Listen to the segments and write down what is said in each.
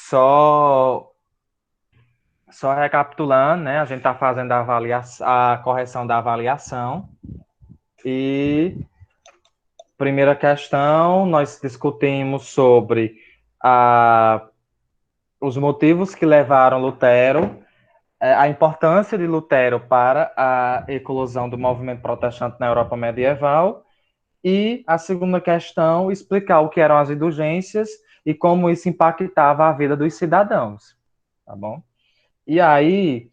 Só, só recapitulando, né? A gente está fazendo a correção da avaliação. E primeira questão, nós discutimos sobre a, os motivos que levaram Lutero, a importância de Lutero para a eclosão do movimento protestante na Europa medieval. E a segunda questão, explicar o que eram as indulgências e como isso impactava a vida dos cidadãos. Tá bom? E aí,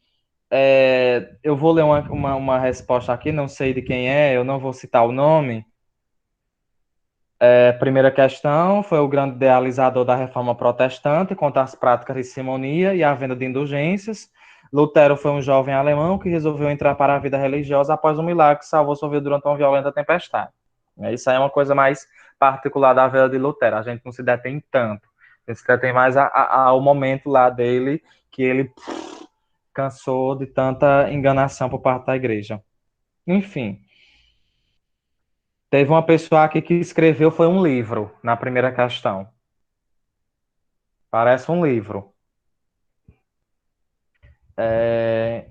eu vou ler uma resposta aqui, não sei de quem é, eu não vou citar o nome. Primeira questão, foi o grande idealizador da reforma protestante contra as práticas de simonia e a venda de indulgências. Lutero foi um jovem alemão que resolveu entrar para a vida religiosa após um milagre que salvou sua vida durante uma violenta tempestade. Isso aí é uma coisa mais particular da vida de Lutero, a gente não se detém tanto. A gente se detém mais ao momento lá dele, que ele cansou de tanta enganação por parte da igreja. Enfim, teve uma pessoa aqui que escreveu, foi um livro, na primeira questão. Parece um livro. É,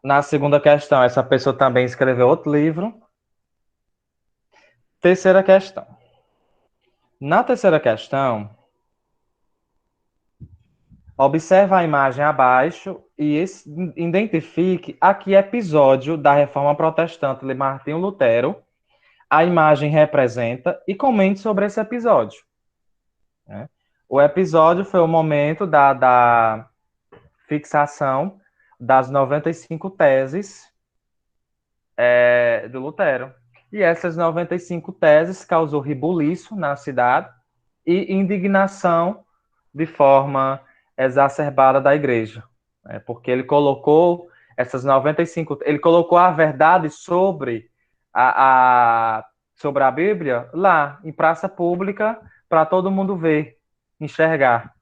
Na segunda questão, essa pessoa também escreveu outro livro. Terceira questão. Na terceira questão, observe a imagem abaixo e identifique a que episódio da Reforma Protestante de Martinho Lutero a imagem representa e comente sobre esse episódio. Né? O episódio foi o momento da fixação das 95 teses do Lutero. E essas 95 teses causou rebuliço na cidade e indignação de forma exacerbada da igreja. Porque ele colocou essas 95, ele colocou a verdade sobre a Bíblia lá, em praça pública, para todo mundo ver, enxergar.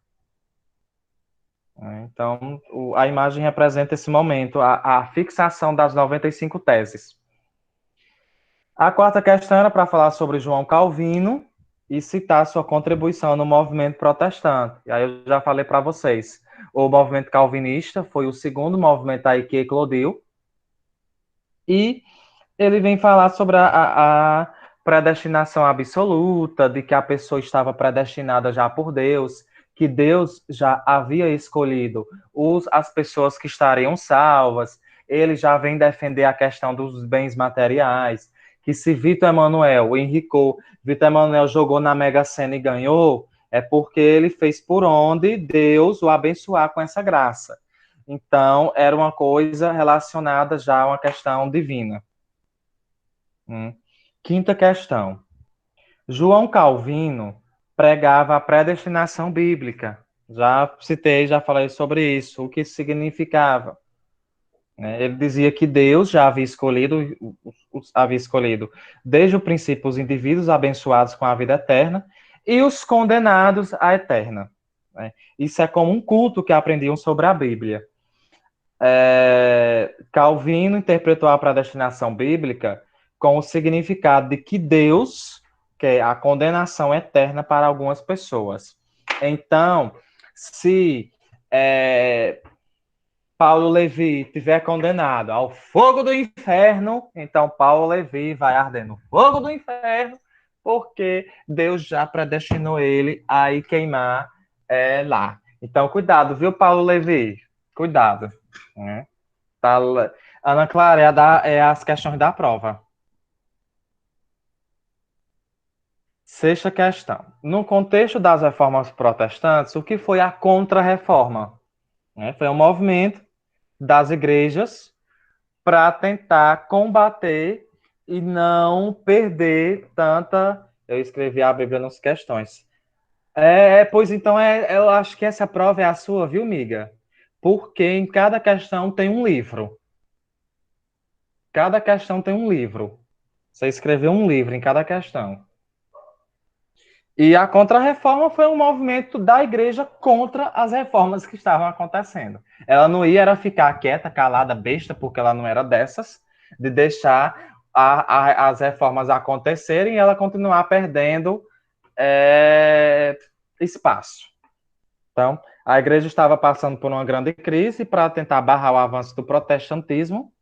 Então, a imagem representa esse momento, a fixação das 95 teses. A quarta questão era para falar sobre João Calvino e citar sua contribuição no movimento protestante. E aí eu já falei para vocês. O movimento calvinista foi o segundo movimento aí que eclodiu. E ele vem falar sobre a predestinação absoluta, de que a pessoa estava predestinada já por Deus, que Deus já havia escolhido as pessoas que estariam salvas. Ele já vem defender a questão dos bens materiais, que se Vitor Emanuel enricou, Vitor Emanuel jogou na Mega Sena e ganhou, é porque ele fez por onde Deus o abençoar com essa graça. Então, era uma coisa relacionada já a uma questão divina. Quinta questão. João Calvino pregava a predestinação bíblica. Já citei, já falei sobre isso, o que isso significava. Ele dizia que Deus já havia escolhido desde o princípio os indivíduos abençoados com a vida eterna e os condenados à eterna. Isso é como um culto que aprendiam sobre a Bíblia. Calvino interpretou a predestinação bíblica com o significado de que Deus quer a condenação eterna para algumas pessoas. Então, se Paulo Levi tiver condenado ao fogo do inferno, então Paulo Levi vai arder no fogo do inferno, porque Deus já predestinou ele a ir queimar lá. Então, cuidado, viu, Paulo Levi? Cuidado. Né? Tá, Ana Clara, é as questões da prova. Sexta questão. No contexto das reformas protestantes, o que foi a contra-reforma? Foi um movimento das igrejas para tentar combater e não perder tanta. Eu escrevi a Bíblia nas questões. Pois então, eu acho que essa prova é a sua, viu, miga? Porque em cada questão tem um livro. Cada questão tem um livro. Você escreveu um livro em cada questão. E a Contra-Reforma foi um movimento da igreja contra as reformas que estavam acontecendo. Ela não ia era ficar quieta, calada, besta, porque ela não era dessas, de deixar as reformas acontecerem e ela continuar perdendo espaço. Então, a igreja estava passando por uma grande crise para tentar barrar o avanço do protestantismo.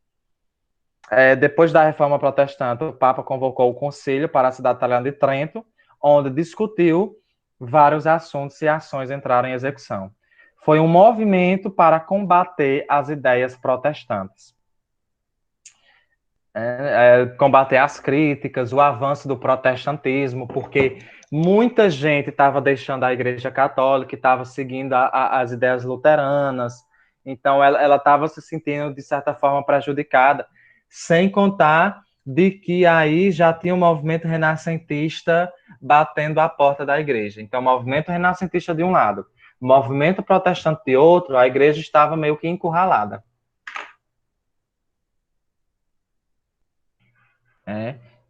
Depois da reforma protestante, o Papa convocou o concílio para a cidade italiana de Trento, onde discutiu vários assuntos e ações entraram em execução. Foi um movimento para combater as ideias protestantes. Combater as críticas, o avanço do protestantismo, porque muita gente estava deixando a Igreja Católica, estava seguindo as ideias luteranas, então ela estava se sentindo, de certa forma, prejudicada, sem contar de que aí já tinha um movimento renascentista batendo a porta da igreja. Então, o movimento renascentista de um lado, o movimento protestante de outro, a igreja estava meio que encurralada.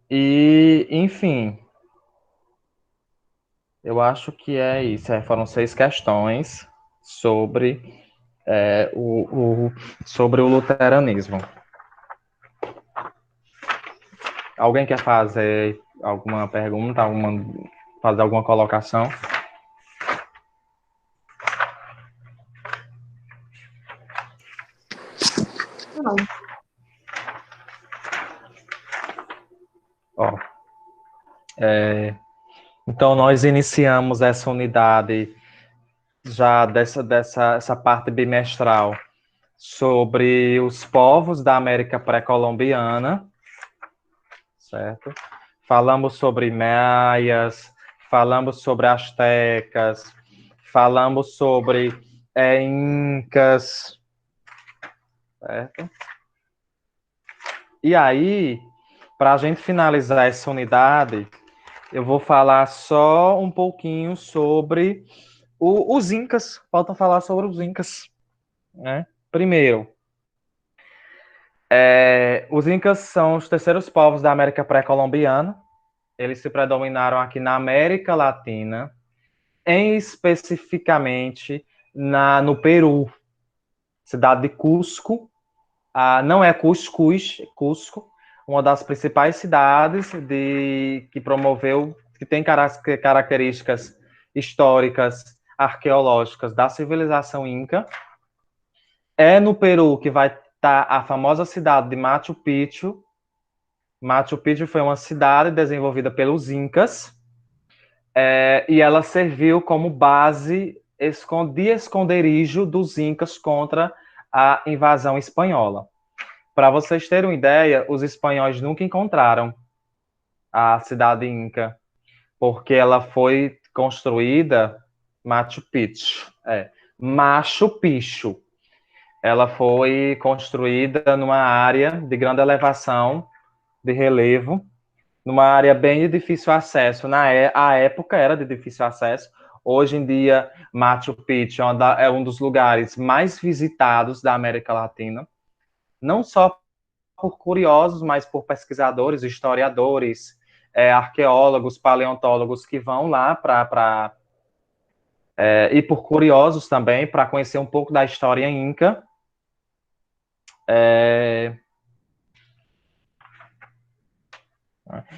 E, enfim, eu acho que é isso. Foram 6 questões sobre, sobre o luteranismo. Alguém quer fazer alguma pergunta, fazer alguma colocação? Não. Ó, então, nós iniciamos essa unidade já essa parte bimestral sobre os povos da América pré-colombiana, certo? Falamos sobre maias, falamos sobre astecas, falamos sobre incas, certo? E aí, para a gente finalizar essa unidade, eu vou falar só um pouquinho sobre os incas. Falta falar sobre os incas, né? Primeiro, os incas são os terceiros povos da América pré-colombiana. Eles se predominaram aqui na América Latina, especificamente no Peru, cidade de Cusco. Não é Cuscuz, Cusco, uma das principais cidades que promoveu, que tem características históricas, arqueológicas da civilização inca. É no Peru que vai estar a famosa cidade de Machu Picchu. Machu Picchu foi uma cidade desenvolvida pelos incas, e ela serviu como base de esconderijo dos incas contra a invasão espanhola. Para vocês terem uma ideia, os espanhóis nunca encontraram a cidade inca, porque ela foi construída Machu Picchu. Machu Picchu. Ela foi construída numa área de grande elevação, de relevo, numa área bem de difícil acesso. A época era de difícil acesso. Hoje em dia, Machu Picchu é um dos lugares mais visitados da América Latina. Não só por curiosos, mas por pesquisadores, historiadores, arqueólogos, paleontólogos que vão lá e por curiosos também, para conhecer um pouco da história inca.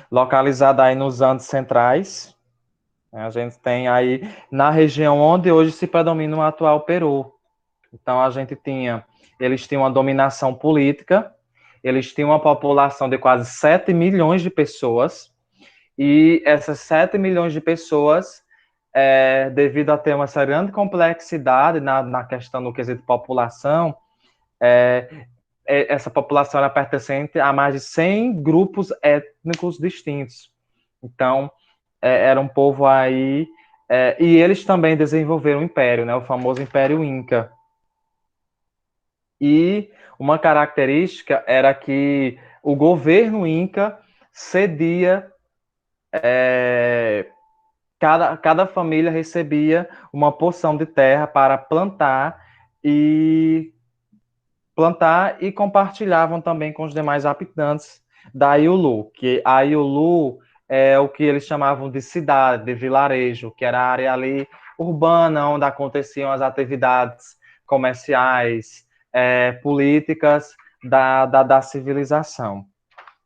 Localizada aí nos Andes Centrais. A gente tem aí na região onde hoje se predomina o atual Peru. Então, eles tinham uma dominação política, eles tinham uma população de quase 7 milhões de pessoas, e essas 7 milhões de pessoas, devido a ter uma grande complexidade na questão do quesito população, essa população era pertencente a mais de 100 grupos étnicos distintos. Então, era um povo aí, e eles também desenvolveram o império, né, o famoso Império Inca. E uma característica era que o governo Inca cedia, cada família recebia uma porção de terra para plantar e compartilhavam também com os demais habitantes da Iulu, que a Iulu é o que eles chamavam de cidade, de vilarejo, que era a área ali urbana, onde aconteciam as atividades comerciais, políticas da civilização,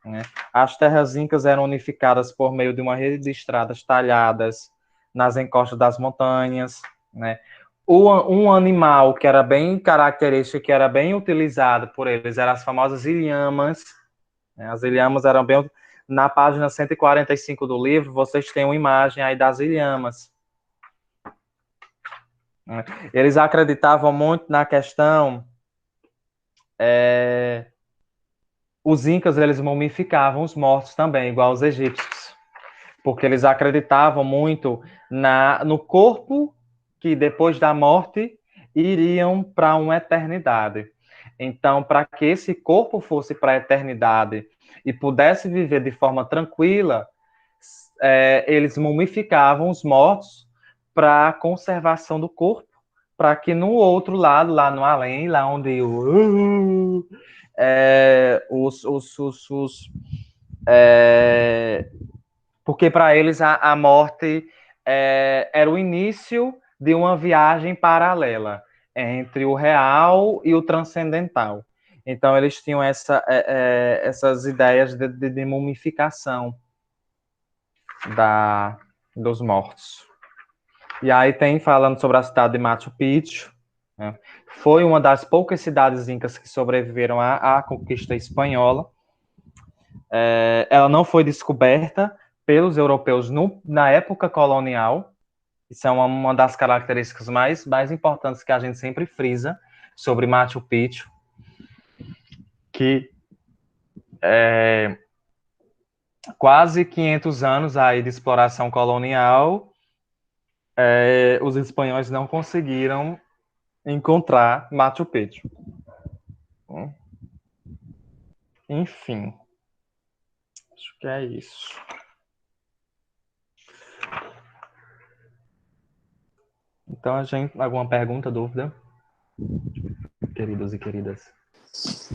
né? As terras incas eram unificadas por meio de uma rede de estradas talhadas nas encostas das montanhas, né? Um animal que era bem característico, que era bem utilizado por eles, eram as famosas ilhamas, né? As ilhamas eram bem... Na página 145 do livro, vocês têm uma imagem aí das ilhamas. Eles acreditavam muito na questão... Os incas, eles mumificavam os mortos também, igual os egípcios, porque eles acreditavam muito no corpo que depois da morte iriam para uma eternidade. Então, para que esse corpo fosse para a eternidade e pudesse viver de forma tranquila, eles mumificavam os mortos para a conservação do corpo, para que no outro lado, lá no além, lá onde porque para eles a morte era o início de uma viagem paralela entre o real e o transcendental. Então, eles tinham essas ideias de mumificação dos mortos. E aí tem, falando sobre a cidade de Machu Picchu, né? Foi uma das poucas cidades incas que sobreviveram à conquista espanhola. Ela não foi descoberta pelos europeus na época colonial. Isso é uma das características mais importantes que a gente sempre frisa sobre Machu Picchu, que quase 500 anos aí de exploração colonial, os espanhóis não conseguiram encontrar Machu Picchu. Enfim, acho que é isso. Então, alguma pergunta, dúvida? Queridos e queridas.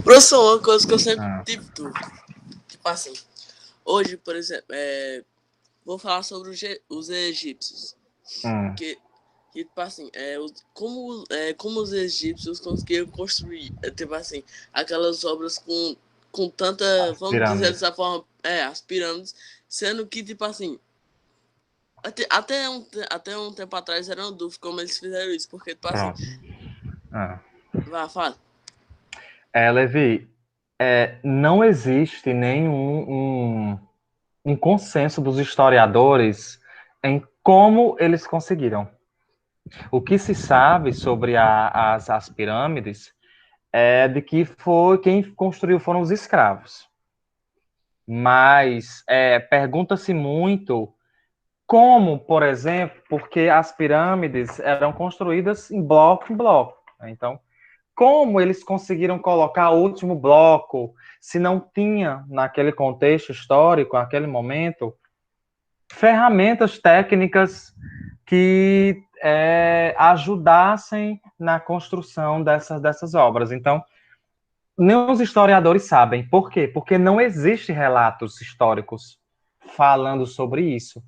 Professor, uma coisa que eu sempre tive dúvida. Tipo assim, hoje, por exemplo, vou falar sobre os egípcios. Que tipo assim, como os egípcios conseguiram construir, tipo assim, aquelas obras com tanta, vamos dizer dessa forma, as pirâmides, sendo que, tipo assim, até um tempo atrás era uma dúvida como eles fizeram isso, porque, tipo assim... Fala. Levi, não existe nenhum um consenso dos historiadores em como eles conseguiram. O que se sabe sobre as pirâmides é de que quem construiu foram os escravos. Mas pergunta-se muito como, por exemplo, porque as pirâmides eram construídas em bloco. Então, como eles conseguiram colocar o último bloco se não tinha, naquele contexto histórico, naquele momento, ferramentas técnicas que ajudassem na construção dessas obras? Então, nem os historiadores sabem. Por quê? Porque não existe relatos históricos falando sobre isso.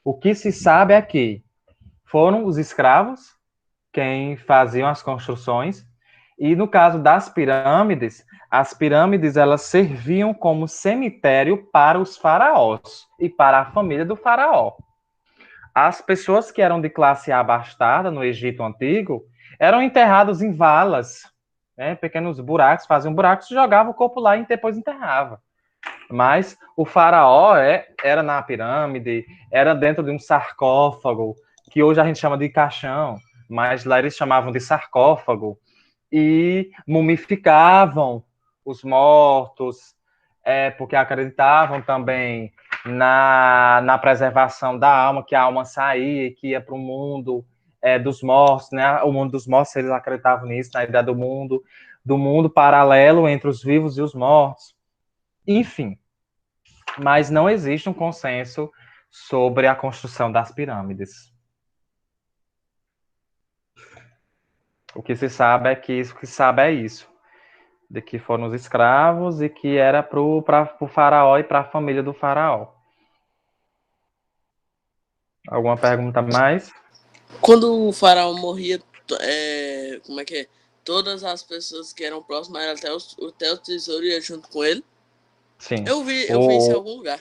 O que se sabe é que foram os escravos quem faziam as construções, e no caso das pirâmides, as pirâmides elas serviam como cemitério para os faraós e para a família do faraó. As pessoas que eram de classe abastada no Egito Antigo eram enterrados em valas, né, pequenos buracos, faziam buracos, jogavam o corpo lá e depois enterrava. Mas o faraó era na pirâmide, era dentro de um sarcófago, que hoje a gente chama de caixão, mas lá eles chamavam de sarcófago, e mumificavam os mortos, porque acreditavam também na preservação da alma, que a alma saía, que ia para o mundo dos mortos, né? O mundo dos mortos, eles acreditavam nisso, na ideia do mundo paralelo entre os vivos e os mortos. Enfim, mas não existe um consenso sobre a construção das pirâmides. O que se sabe é isso, de que foram os escravos e que era para o faraó e para a família do faraó. Alguma pergunta mais? Quando o faraó morria, como é que é? Todas as pessoas que eram próximas, até o tesouro ia junto com ele? Sim. Eu vi isso em algum lugar.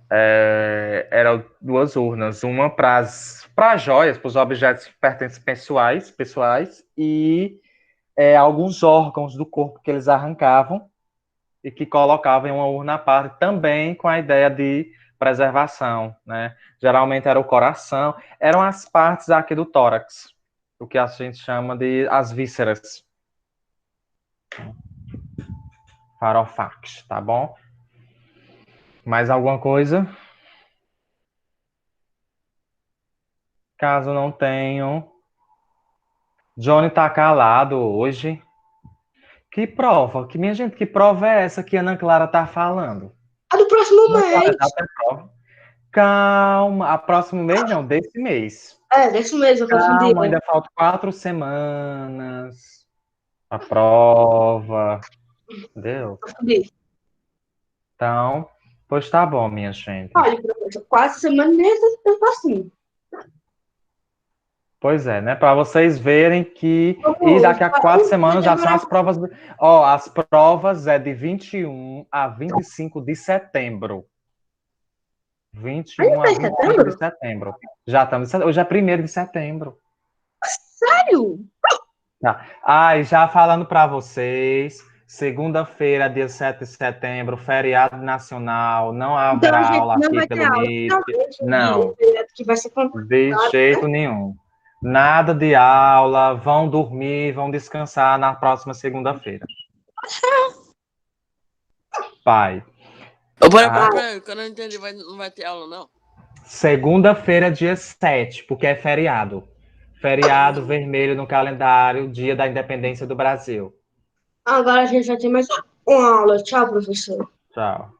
eram duas urnas, uma para as joias, para os objetos que pertencem pessoais e alguns órgãos do corpo que eles arrancavam e que colocavam em uma urna à parte, também com a ideia de preservação, né? Geralmente era o coração, eram as partes aqui do tórax, o que a gente chama de as vísceras. Farofax, tá bom? Mais alguma coisa? Caso não tenham, Johnny tá calado hoje. Que prova? Minha gente, que prova é essa que a Ana Clara tá falando? A do próximo Ana Clara, mês. já tem prova? Calma, a próximo mês não, desse mês. Desse mês, eu confundi. Calma, ainda faltam 4 semanas. A prova. Entendeu? Confundi. Então, pois tá bom, minha gente. Olha, professor, 4 semanas nesse tempo assim. Pois é, né? Para vocês verem que. E daqui a 4 semanas já são as provas. Ó, as provas é de 21 a 25 de setembro. 21 a 25 de setembro. Já estamos. Hoje é 1º de setembro. Sério? Tá. E já falando para vocês, segunda-feira, dia 7 de setembro, feriado nacional, não haverá aula aqui pelo Meet. Não, de jeito nenhum. Nada de aula, vão dormir, vão descansar na próxima segunda-feira. Pai. Peraí, que eu não entendi, não vai ter aula, não? Segunda-feira, dia 7, porque é feriado. Feriado vermelho no calendário, dia da independência do Brasil. Agora a gente já tem mais uma aula. Tchau, professor. Tchau.